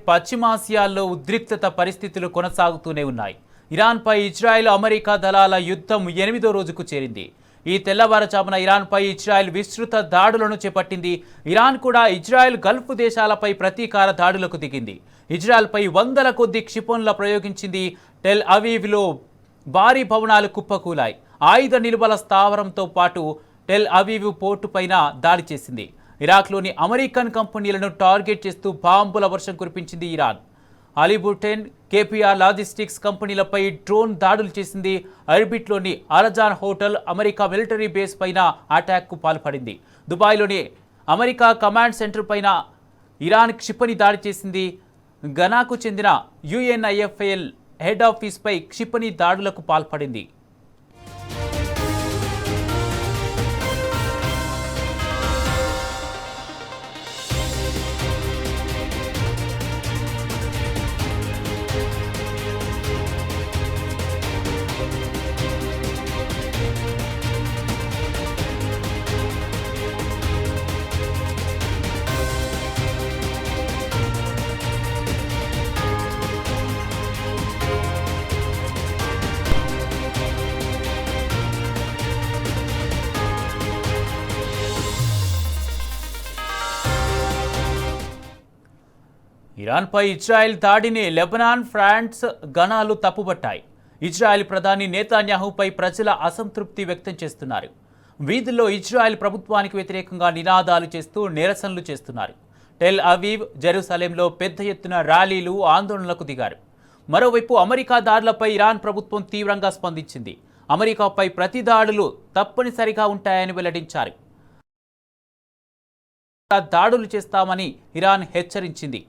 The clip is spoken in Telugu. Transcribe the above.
పశ్చిమాసియాలో ఉద్రిక్తత పరిస్థితులు కొనసాగుతూనే ఉన్నాయి. ఇరాన్పై ఇజ్రాయెల్ అమెరికా దళాల యుద్ధం 8వ రోజుకు చేరింది. ఈ తెల్లవారుజామున ఇరాన్పై ఇజ్రాయెల్ విస్తృత దాడులను చేపట్టింది. ఇరాన్ కూడా ఇజ్రాయెల్ గల్ఫ్ దేశాలపై ప్రతీకార దాడులకు దిగింది. ఇజ్రాయెల్పై వందల కొద్ది క్షిపణుల ప్రయోగించింది. టెల్ అవీవ్లో భారీ భవనాలు కుప్పకూలాయి. ఆయుధ నిలువల స్థావరంతో పాటు టెల్ అవీవ్ పోర్టుపైన దాడి చేసింది. ఇరాక్లోని అమెరికన్ కంపెనీలను టార్గెట్ చేస్తూ బాంబుల వర్షం కురిపించింది ఇరాన్. అలీబుటెన్, కేపీఆర్ లాజిస్టిక్స్ కంపెనీలపై డ్రోన్ దాడులు చేసింది. అర్బిట్లోని అరజాన్ హోటల్, అమెరికా మిలిటరీ బేస్ పైన అటాక్కు పాల్పడింది. దుబాయ్లోని అమెరికా కమాండ్ సెంటర్ పైన ఇరాన్ క్షిపణి దాడి చేసింది. ఘనాకు చెందిన యుఎన్ఐఎఫ్ఎల్ హెడ్ ఆఫీస్పై క్షిపణి దాడులకు పాల్పడింది. ఇరాన్పై ఇజ్రాయెల్ దాడిని లెబనాన్, ఫ్రాన్స్, ఘనాలు తప్పుబట్టాయి. ఇజ్రాయెల్ ప్రధాని నేతన్యాహుపై ప్రజల అసంతృప్తి వ్యక్తం చేస్తున్నారు. వీధుల్లో ఇజ్రాయెల్ ప్రభుత్వానికి వ్యతిరేకంగా నినాదాలు చేస్తూ నిరసనలు చేస్తున్నారు. టెల్ అవీవ్, జెరూసలేంలో పెద్ద ఎత్తున ర్యాలీలు, ఆందోళనలకు దిగారు. మరోవైపు అమెరికా దాడులపై ఇరాన్ ప్రభుత్వం తీవ్రంగా స్పందించింది. అమెరికాపై ప్రతి దాడులు తప్పనిసరిగా ఉంటాయని వెల్లడించారు. దాడులు చేస్తామని ఇరాన్ హెచ్చరించింది.